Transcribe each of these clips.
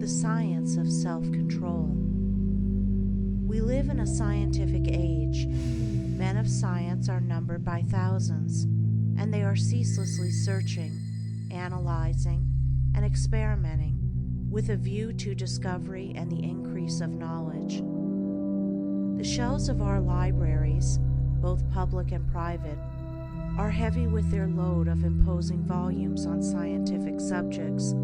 the science of self-control. We live in a scientific age. Men of science are numbered by thousands, and they are ceaselessly searching, analyzing, and experimenting with a view to discovery and the increase of knowledge. The shelves of our libraries, both public and private, are heavy with their load of imposing volumes on scientific subjects,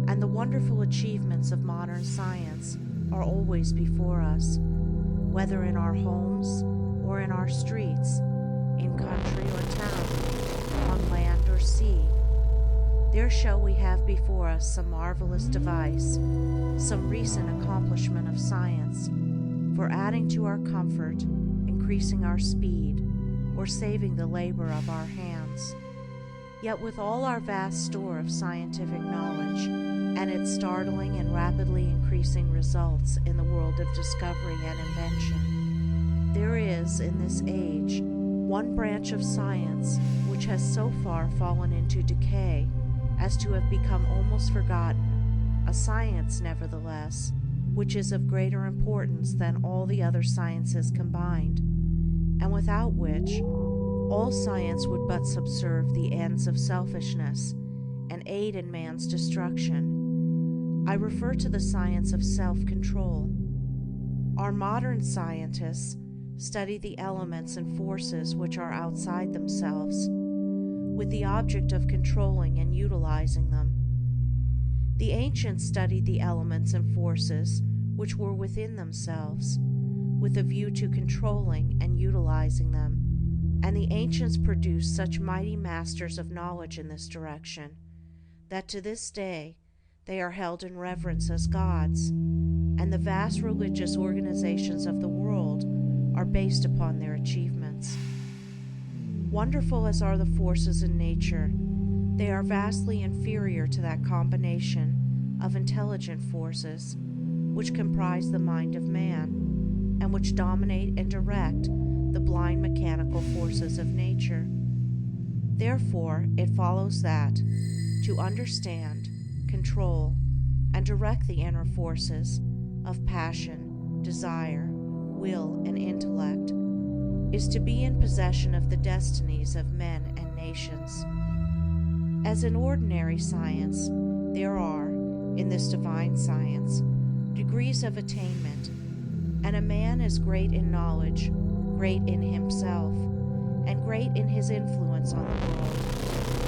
and the wonderful achievements of modern science are always before us, whether in our homes or in our streets, in country or town, on land or sea. There shall we have before us some marvelous device, some recent accomplishment of science, for adding to our comfort, increasing our speed, or saving the labor of our hands. Yet with all our vast store of scientific knowledge, and its startling and rapidly increasing results in the world of discovery and invention, there is, in this age, one branch of science which has so far fallen into decay as to have become almost forgotten, a science, nevertheless, which is of greater importance than all the other sciences combined, and without which all science would but subserve the ends of selfishness and aid in man's destruction. I refer to the science of self-control. Our modern scientists study the elements and forces which are outside themselves, with the object of controlling and utilizing them. The ancients studied the elements and forces which were within themselves, with a view to controlling and utilizing them, and the ancients produced such mighty masters of knowledge in this direction, that to this day they are held in reverence as gods, and the vast religious organizations of the world are based upon their achievements. Wonderful as are the forces in nature, they are vastly inferior to that combination of intelligent forces which comprise the mind of man, and which dominate and direct the blind mechanical forces of nature. Therefore, it follows that to understand, control, and direct the inner forces of passion, desire, will, and intellect is to be in possession of the destinies of men and nations. As in ordinary science, there are, in this divine science, degrees of attainment, and a man is great in knowledge, great in himself, and great in his influence on the world,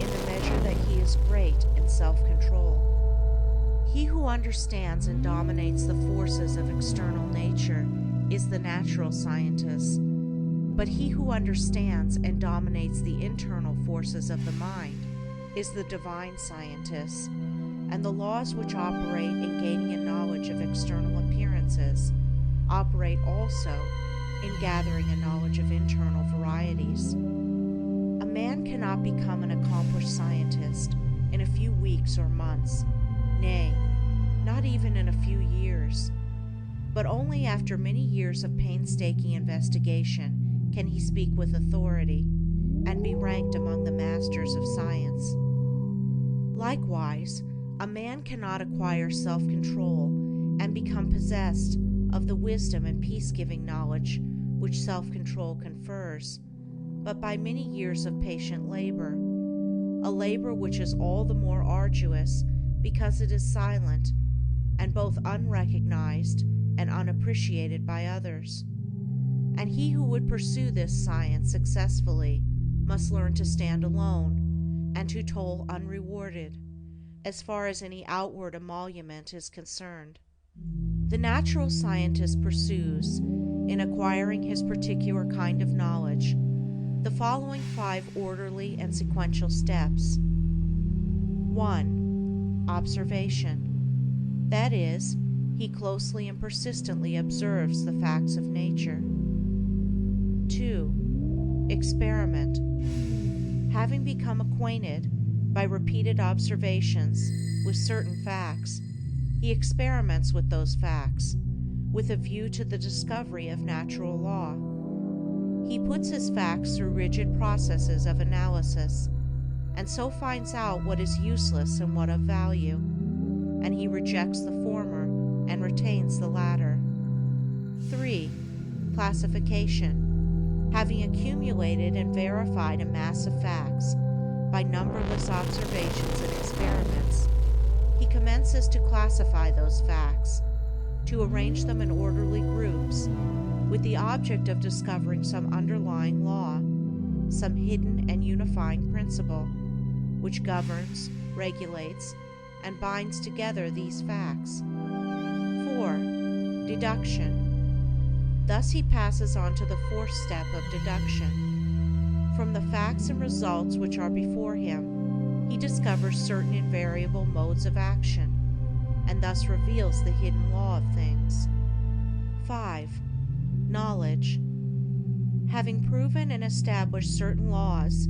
in the measure that he is great in self-control. He who understands and dominates the forces of external nature is the natural scientist, but he who understands and dominates the internal forces of the mind is the divine scientist, and the laws which operate in gaining a knowledge of external appearances operate also in gathering a knowledge of internal varieties. A man cannot become an accomplished scientist in a few weeks or months, nay, not even in a few years, but only after many years of painstaking investigation can he speak with authority and be ranked among the masters of science. Likewise, a man cannot acquire self-control and become possessed of the wisdom and peace-giving knowledge which self-control confers, but by many years of patient labor, a labor which is all the more arduous because it is silent and both unrecognized and unappreciated by others. And he who would pursue this science successfully must learn to stand alone and to toil unrewarded, as far as any outward emolument is concerned. The natural scientist pursues, in acquiring his particular kind of knowledge, the following 5 orderly and sequential steps. 1. Observation. That is, he closely and persistently observes the facts of nature. 2. Experiment. Having become acquainted, by repeated observations, with certain facts, he experiments with those facts, with a view to the discovery of natural law. He puts his facts through rigid processes of analysis, and so finds out what is useless and what of value. and he rejects the former and retains the latter. 3. Classification. Having accumulated and verified a mass of facts by numberless observations and experiments, he commences to classify those facts, to arrange them in orderly groups, with the object of discovering some underlying law, some hidden and unifying principle, which governs, regulates, and binds together these facts. 4. Deduction. Thus he passes on to the fourth step of deduction. From the facts and results which are before him, he discovers certain invariable modes of action, and thus reveals the hidden law of things. 5. Knowledge. Having proven and established certain laws,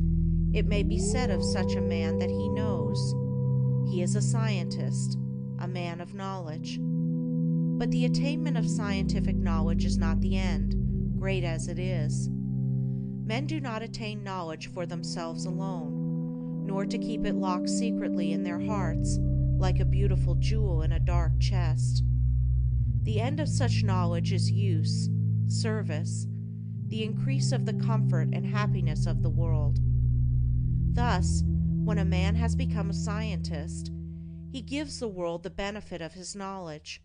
it may be said of such a man that he knows. He is a scientist, a man of knowledge. But the attainment of scientific knowledge is not the end, great as it is. Men do not attain knowledge for themselves alone, nor to keep it locked secretly in their hearts, like a beautiful jewel in a dark chest. The end of such knowledge is use, service, the increase of the comfort and happiness of the world. Thus, when a man has become a scientist, he gives the world the benefit of his knowledge,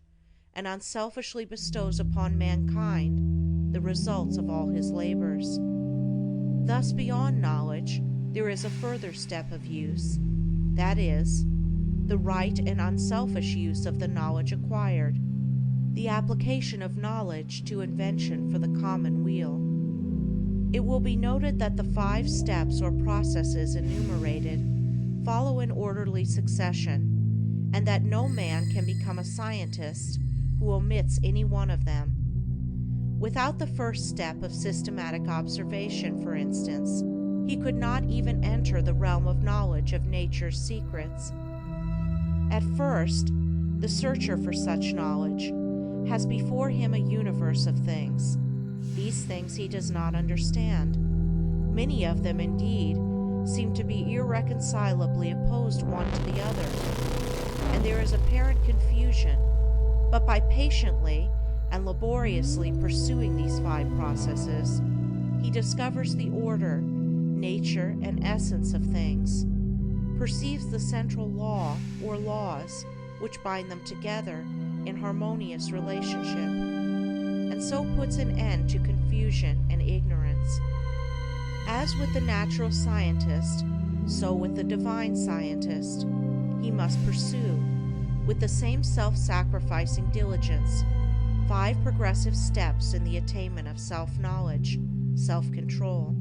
and unselfishly bestows upon mankind the results of all his labors. Thus, beyond knowledge, there is a further step of use, that is, the right and unselfish use of the knowledge acquired, the application of knowledge to invention for the common weal. It will be noted that the 5 steps or processes enumerated follow in orderly succession, and that no man can become a scientist who omits any one of them. Without the first step of systematic observation, for instance, he could not even enter the realm of knowledge of nature's secrets. At first, the searcher for such knowledge has before him a universe of things. These things he does not understand. Many of them, indeed, seem to be irreconcilably opposed one to the other, and there is apparent confusion. But by patiently and laboriously pursuing these 5 processes, he discovers the order, nature, and essence of things, perceives the central law or laws which bind them together in harmonious relationship, and so puts an end to confusion and ignorance. As with the natural scientist, so with the divine scientist, he must pursue, with the same self-sacrificing diligence, 5 progressive steps in the attainment of self-knowledge, self-control.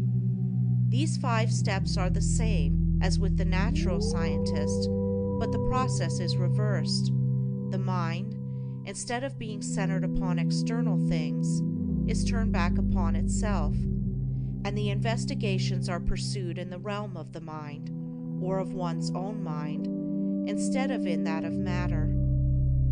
These 5 steps are the same as with the natural scientist, but the process is reversed. The mind, instead of being centered upon external things, is turned back upon itself, and the investigations are pursued in the realm of the mind, or of one's own mind, instead of in that of matter.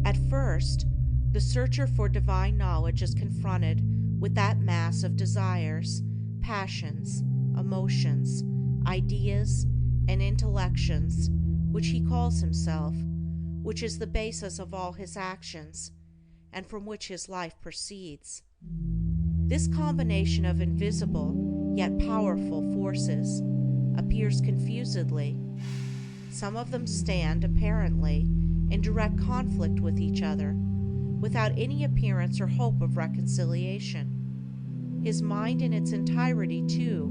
At first, the searcher for divine knowledge is confronted with that mass of desires, passions, emotions, ideas, and intellections, which he calls himself, which is the basis of all his actions, and from which his life proceeds. This combination of invisible, yet powerful forces appears confusedly. Some of them stand, apparently, in direct conflict with each other, without any appearance or hope of reconciliation. His mind in its entirety, too,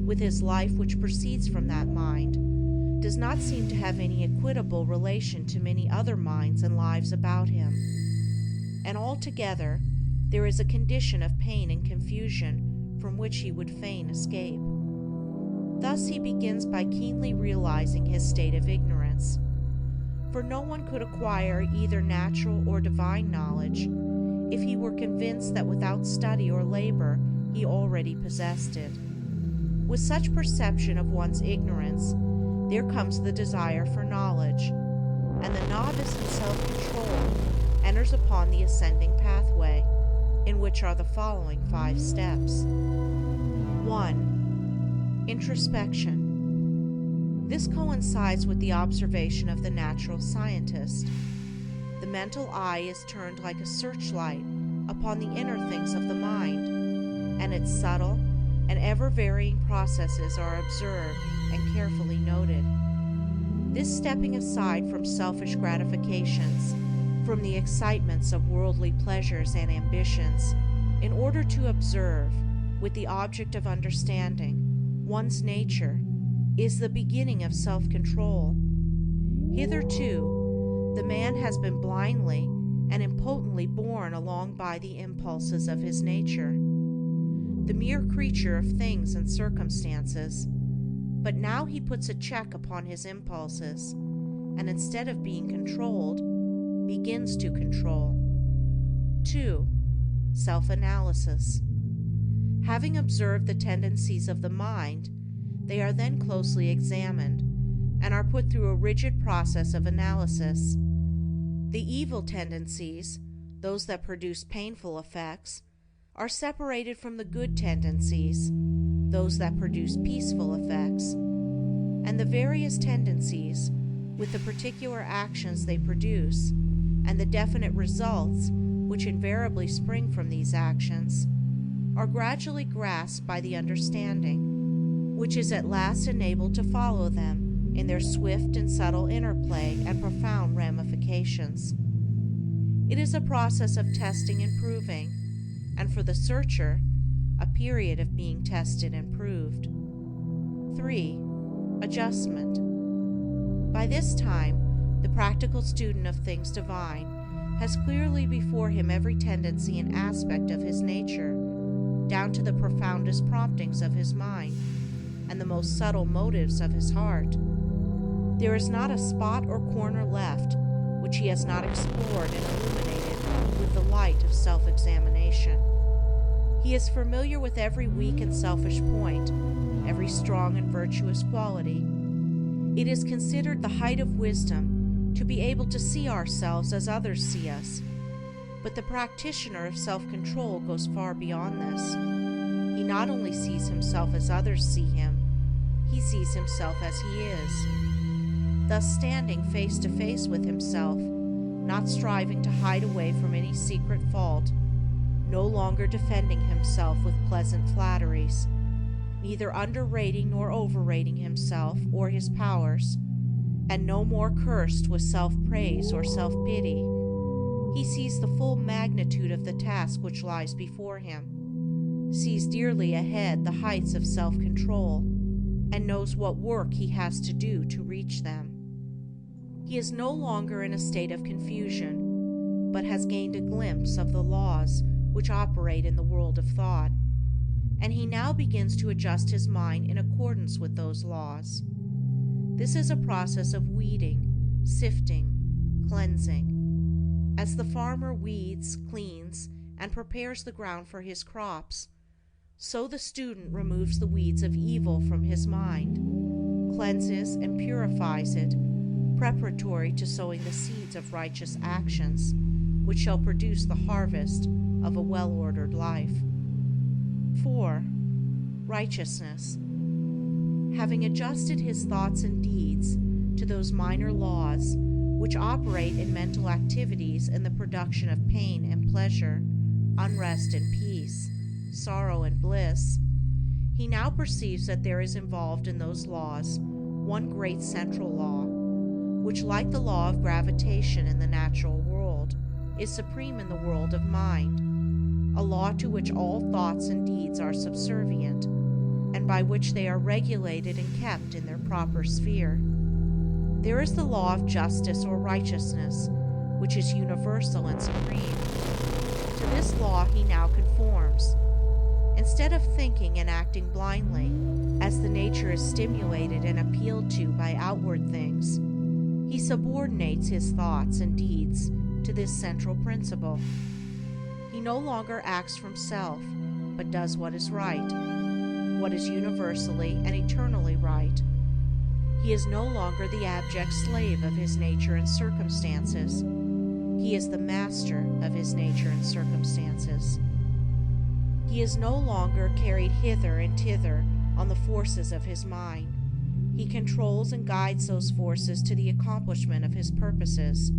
with his life which proceeds from that mind, does not seem to have any equitable relation to many other minds and lives about him. And altogether, there is a condition of pain and confusion from which he would fain escape. Thus he begins by keenly realizing his state of ignorance. For no one could acquire either natural or divine knowledge if he were convinced that without study or labor he already possessed it. With such perception of one's ignorance, there comes the desire for knowledge, and the novice in self-control enters upon the ascending pathway, in which are the following 5 steps. 1. Introspection. This coincides with the observation of the natural scientist. the mental eye is turned like a searchlight upon the inner things of the mind, and its subtle and ever-varying processes are observed and carefully noted. This stepping aside from selfish gratifications, from the excitements of worldly pleasures and ambitions, in order to observe, with the object of understanding, one's nature, is the beginning of self-control. Hitherto, the man has been blindly and impotently borne along by the impulses of his nature, the mere creature of things and circumstances. But now he puts a check upon his impulses, and instead of being controlled, begins to control. 2. Self-analysis. Having observed the tendencies of the mind, they are then closely examined and are put through a rigid process of analysis. The evil tendencies, those that produce painful effects, are separated from the good tendencies, those that produce peaceful effects, and the various tendencies, with the particular actions they produce, and the definite results which invariably spring from these actions, are gradually grasped by the understanding, which is at last enabled to follow them in their swift and subtle interplay and profound ramifications. It is a process of testing and proving, and for the searcher, a period of being tested and proved. 3. Adjustment. By this time, the practical student of things divine has clearly before him every tendency and aspect of his nature, down to the profoundest promptings of his mind and the most subtle motives of his heart. There is not a spot or corner left which he has not explored and illuminated with the light of self-examination. He is familiar with every weak and selfish point, every strong and virtuous quality. It is considered the height of wisdom to be able to see ourselves as others see us. But the practitioner of self-control goes far beyond this. He not only sees himself as others see him, he sees himself as he is. Thus, standing face to face with himself, not striving to hide away from any secret fault, no longer defending himself with pleasant flatteries, neither underrating nor overrating himself or his powers, and no more cursed with self-praise or self-pity, he sees the full magnitude of the task which lies before him, sees dearly ahead the heights of self-control, and knows what work he has to do to reach them. He is no longer in a state of confusion, but has gained a glimpse of the laws which operate in the world of thought, and he now begins to adjust his mind in accordance with those laws. This is a process of weeding, sifting, cleansing. As the farmer weeds, cleans, and prepares the ground for his crops, so the student removes the weeds of evil from his mind, cleanses and purifies it, preparatory to sowing the seeds of righteous actions, which shall produce the harvest of a well-ordered life. 4. Righteousness. Having adjusted his thoughts and deeds to those minor laws which operate in mental activities in the production of pain and pleasure, unrest and peace, sorrow and bliss, he now perceives that there is involved in those laws one great central law, which, like the law of gravitation in the natural world, is supreme in the world of mind, a law to which all thoughts and deeds are subservient, and by which they are regulated and kept in their proper sphere. There is the law of justice or righteousness, which is universal and supreme. To this law he now conforms. Instead of thinking and acting blindly, as the nature is stimulated and appealed to by outward things, he subordinates his thoughts and deeds to this central principle. He no longer acts from self, but does what is right, what is universally and eternally right. He is no longer the abject slave of his nature and circumstances. He is the master of his nature and circumstances. He is no longer carried hither and thither on the forces of his mind. He controls and guides those forces to the accomplishment of his purposes.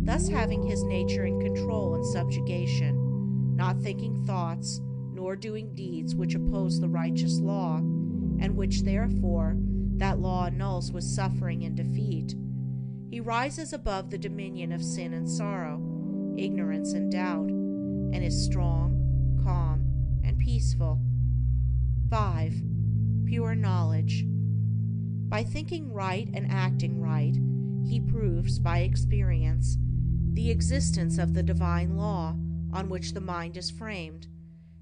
thus having his nature in control and subjugation, not thinking thoughts, nor doing deeds which oppose the righteous law, and which therefore that law annuls with suffering and defeat. He rises above the dominion of sin and sorrow, ignorance and doubt, and is strong, calm, and peaceful. 5. Pure knowledge. By thinking right and acting right, he proves by experience the existence of the divine law on which the mind is framed,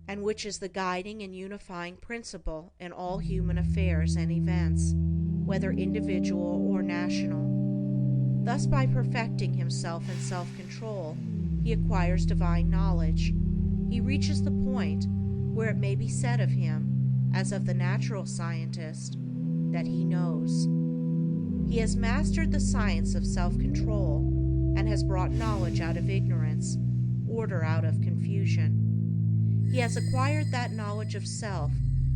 and which is the guiding and unifying principle in all human affairs and events, whether individual or national. Thus, by perfecting himself in self-control, he acquires divine knowledge. He reaches the point where it may be said of him, as of the natural scientist, that he knows. He has mastered the science of self-control and has brought knowledge out of ignorance, order out of confusion. He has acquired that knowledge of self,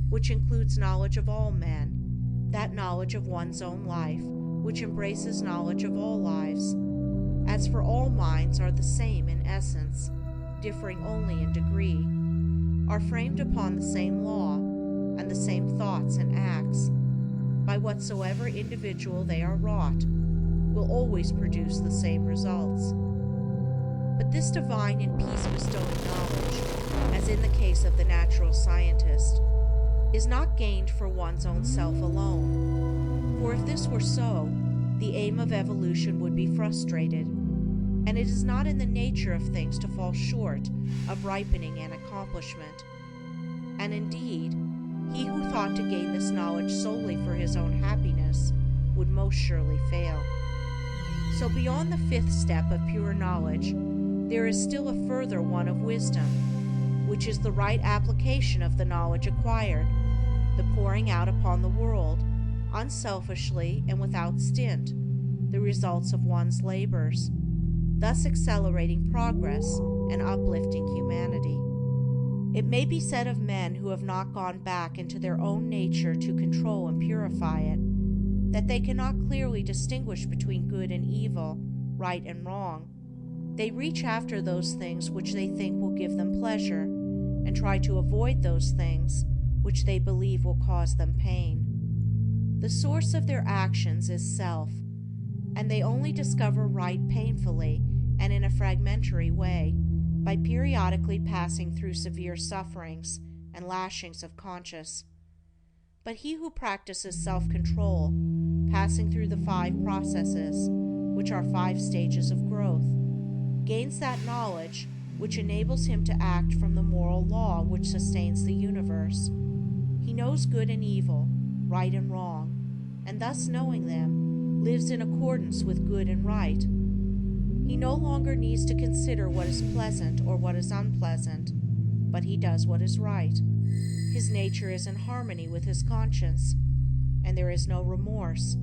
which includes knowledge of all men, that knowledge of one's own life, which embraces knowledge of all lives. As for all minds are the same in essence, differing only in degree, are framed upon the same law, and the same thoughts and acts, by whatsoever individual they are wrought, will always produce the same results. But this divine and peace-bestowing knowledge, as in the case of the natural scientist, is not gained for one's own self alone. For if this were so, the aim of evolution would be frustrated, and it is not in the nature of things to fall short of ripening and accomplishment. And indeed, he who thought to gain this knowledge solely for his own happiness would most surely fail. So beyond the fifth step of pure knowledge, there is still a further one of wisdom, which is the right application of the knowledge acquired, the pouring out upon the world, unselfishly and without stint, the results of one's labors, thus accelerating progress and uplifting humanity. It may be said of men who have not gone back into their own nature to control and purify it, that they cannot clearly distinguish between good and evil, right and wrong. They reach after those things which they think will give them pleasure, and try to avoid those things which they believe will cause them pain. The source of their actions is self, and they only discover right painfully and in a fragmentary way, by periodically passing through severe sufferings and lashings of conscience. But he who practices self-control, passing through the 5 processes, which are 5 stages of growth, gains that knowledge which enables him to act from the moral law which sustains the universe. He knows good and evil, right and wrong, and thus knowing them, lives in accordance with good and right. He no longer needs to consider what is pleasant or what is unpleasant, but he does what is right. His nature is in harmony with his conscience, and there is no remorse.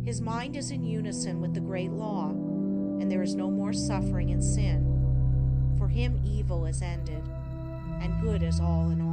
His mind is in unison with the great law, and there is no more suffering and sin. For him evil is ended, and good is all in all.